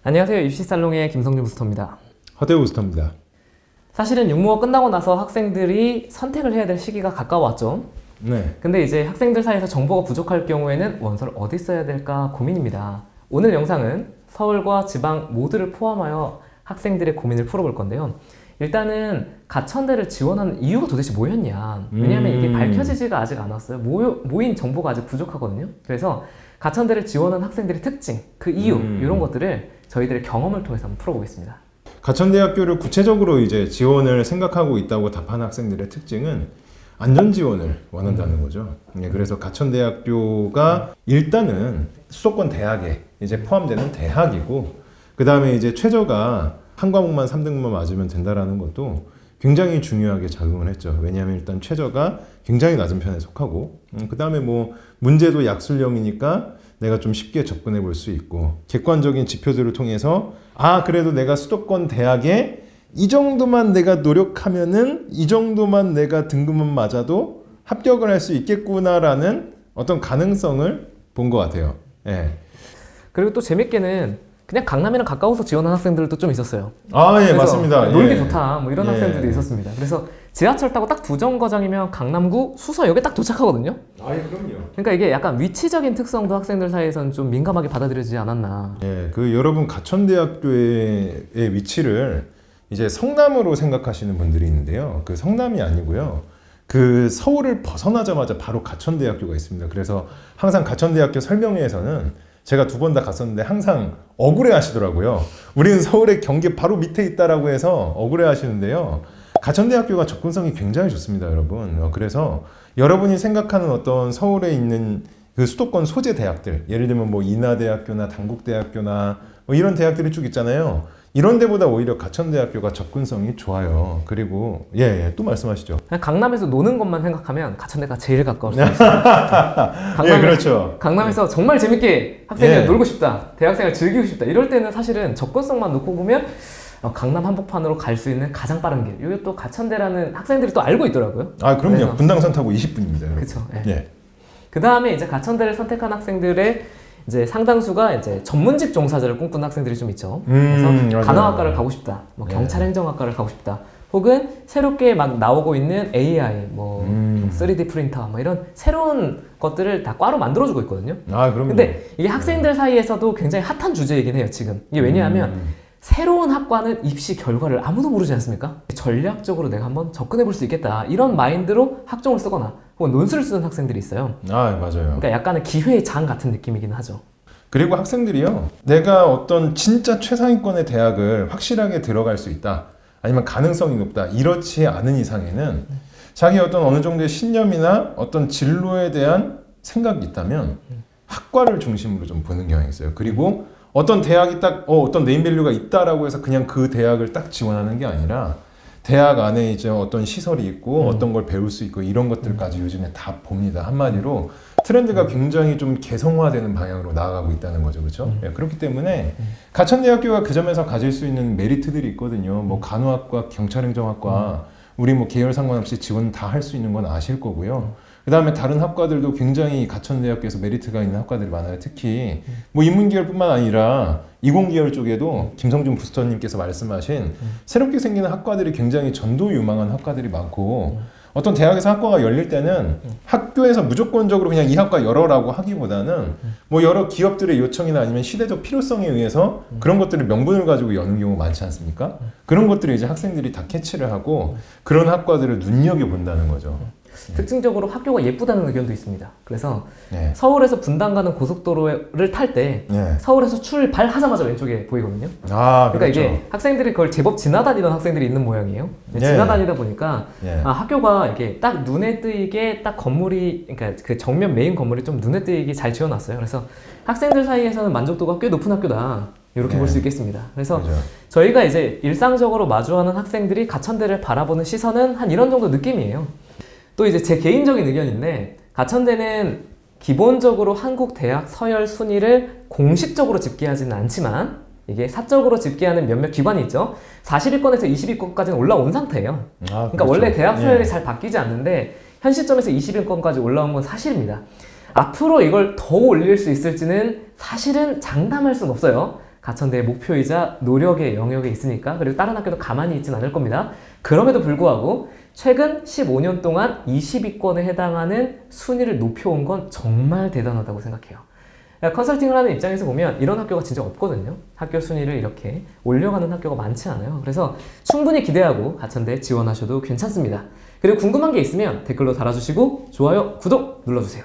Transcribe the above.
안녕하세요. 입시살롱의 김성준 부스터입니다. 허대우 부스터입니다. 사실은 육모가 끝나고 나서 학생들이 선택을 해야 될 시기가 가까워왔죠. 네. 근데 이제 학생들 사이에서 정보가 부족할 경우에는 원서를 어디 써야 될까 고민입니다. 오늘 영상은 서울과 지방 모두를 포함하여 학생들의 고민을 풀어볼 건데요. 일단은 가천대를 지원하는 이유가 도대체 뭐였냐. 왜냐하면 이게 밝혀지지가 아직 않았어요. 모인 정보가 아직 부족하거든요. 그래서 가천대를 지원하는 학생들의 특징, 그 이유, 이런 것들을 저희들의 경험을 통해서 한번 풀어보겠습니다. 가천대학교를 구체적으로 이제 지원을 생각하고 있다고 답하는 학생들의 특징은 안전 지원을 원한다는 거죠. 그래서 가천대학교가 일단은 수도권 대학에 이제 포함되는 대학이고, 그 다음에 이제 최저가 한 과목만 3등급만 맞으면 된다라는 것도 굉장히 중요하게 작용을 했죠. 왜냐하면 일단 최저가 굉장히 낮은 편에 속하고, 그 다음에 뭐 문제도 약술형이니까 내가 좀 쉽게 접근해 볼 수 있고, 객관적인 지표들을 통해서 그래도 내가 수도권 대학에 이 정도만 내가 노력하면은 이 정도만 내가 등급만 맞아도 합격을 할 수 있겠구나라는 어떤 가능성을 본 것 같아요. 예. 그리고 또 재밌게는 그냥 강남이랑 가까워서 지원한 학생들도 좀 있었어요. 예, 맞습니다. 놀기 예. 좋다, 뭐 이런 학생들도 있었습니다. 그래서 지하철 타고 딱 2정거장이면 강남구 수서역에 딱 도착하거든요. 그럼요. 그러니까 이게 약간 위치적인 특성도 학생들 사이에서는 좀 민감하게 받아들여지지 않았나. 예, 여러분 가천대학교의 위치를 이제 성남으로 생각하시는 분들이 있는데요. 그 성남이 아니고요. 그 서울을 벗어나자마자 바로 가천대학교가 있습니다. 그래서 항상 가천대학교 설명회에서는 제가 2번 다 갔었는데 항상 억울해 하시더라고요. 우리는 서울의 경계 바로 밑에 있다라고 해서 억울해 하시는데요. 가천대학교가 접근성이 굉장히 좋습니다, 여러분. 그래서 여러분이 생각하는 어떤 서울에 있는 그 수도권 소재 대학들, 예를 들면 뭐 인하대학교나 단국대학교나 뭐 이런 대학들이 쭉 있잖아요. 이런 데보다 오히려 가천대학교가 접근성이 좋아요. 그리고 또 말씀하시죠. 강남에서 노는 것만 생각하면 가천대가 제일 가까울 수 있어요. 그렇죠. 강남에서 정말 재밌게 학생들 놀고 싶다, 대학생활 즐기고 싶다, 이럴 때는 사실은 접근성만 놓고 보면 강남 한복판으로 갈 수 있는 가장 빠른 길, 이게 또 가천대라는 학생들이 또 알고 있더라고요. 그럼요. 그래서. 분당선 타고 20분입니다. 그렇죠. 그 다음에 이제 가천대를 선택한 학생들의 이제 상당수가 이제 전문직 종사자를 꿈꾸는 학생들이 좀 있죠. 그래서 간호학과를 가고 싶다, 뭐 경찰행정학과를 가고 싶다, 혹은 새롭게 막 나오고 있는 AI, 뭐 3D 프린터, 뭐 이런 새로운 것들을 다 과로 만들어주고 있거든요. 그럼요. 근데 이게 학생들 사이에서도 굉장히 핫한 주제이긴 해요, 지금. 이게 왜냐하면 새로운 학과는 입시 결과를 아무도 모르지 않습니까? 전략적으로 내가 한번 접근해 볼 수 있겠다, 이런 마인드로 학종을 쓰거나 혹은 논술을 쓰는 학생들이 있어요. 맞아요. 그러니까 약간은 기회의 장 같은 느낌이긴 하죠. 그리고 학생들이요, 내가 어떤 진짜 최상위권의 대학을 확실하게 들어갈 수 있다, 아니면 가능성이 높다, 이렇지 않은 이상에는 자기 어느 정도의 신념이나 어떤 진로에 대한 생각이 있다면 학과를 중심으로 좀 보는 경향이 있어요. 그리고 어떤 대학이 딱 어떤 네임밸류가 있다라고 해서 그냥 그 대학을 딱 지원하는 게 아니라 대학 안에 이제 어떤 시설이 있고 어떤 걸 배울 수 있고 이런 것들까지 요즘에 다 봅니다. 한마디로 트렌드가 굉장히 좀 개성화되는 방향으로 나아가고 있다는 거죠. 그렇죠? 그렇기 때문에 가천대학교가 그 점에서 가질 수 있는 메리트들이 있거든요. 뭐 간호학과, 경찰행정학과, 우리 뭐 계열 상관없이 지원 다 할 수 있는 건 아실 거고요. 그 다음에 다른 학과들도 굉장히 가천대학교에서 메리트가 있는 학과들이 많아요. 특히 뭐 인문계열뿐만 아니라 이공계열 쪽에도 김성준 부스터님께서 말씀하신 새롭게 생기는 학과들이 굉장히 전도 유망한 학과들이 많고, 어떤 대학에서 학과가 열릴 때는 학교에서 무조건적으로 그냥 이 학과 열어라고 하기보다는 뭐 여러 기업들의 요청이나 아니면 시대적 필요성에 의해서 그런 것들을 명분을 가지고 여는 경우가 많지 않습니까? 그런 것들을 이제 학생들이 다 캐치를 하고 그런 학과들을 눈여겨본다는 거죠. 특징적으로 학교가 예쁘다는 의견도 있습니다. 그래서 서울에서 분당 가는 고속도로를 탈 때 서울에서 출발하자마자 왼쪽에 보이거든요. 그러니까 그렇죠. 이게 학생들이 그걸 제법 지나다니던 학생들이 있는 모양이에요. 지나다니다 보니까 학교가 이게 딱 눈에 띄게 딱 건물이, 그러니까 그 정면 메인 건물이 좀 눈에 띄게 잘 지어놨어요. 그래서 학생들 사이에서는 만족도가 꽤 높은 학교다, 이렇게 볼 수 있겠습니다. 그래서 저희가 이제 일상적으로 마주하는 학생들이 가천대를 바라보는 시선은 한 이런 정도 느낌이에요. 또 이제 제 개인적인 의견인데, 가천대는 기본적으로 한국 대학 서열 순위를 공식적으로 집계하지는 않지만 이게 사적으로 집계하는 몇몇 기관이 있죠. 40위권에서 20위권까지는 올라온 상태예요. 그러니까 그렇죠. 원래 대학 서열이 잘 바뀌지 않는데 현 시점에서 20위권까지 올라온 건 사실입니다. 앞으로 이걸 더 올릴 수 있을지는 사실은 장담할 수는 없어요. 가천대의 목표이자 노력의 영역에 있으니까, 그리고 다른 학교도 가만히 있진 않을 겁니다. 그럼에도 불구하고 최근 15년 동안 20위권에 해당하는 순위를 높여온 건 정말 대단하다고 생각해요. 컨설팅을 하는 입장에서 보면 이런 학교가 진짜 없거든요. 학교 순위를 이렇게 올려가는 학교가 많지 않아요. 그래서 충분히 기대하고 가천대 지원하셔도 괜찮습니다. 그리고 궁금한 게 있으면 댓글로 달아주시고 좋아요, 구독 눌러주세요.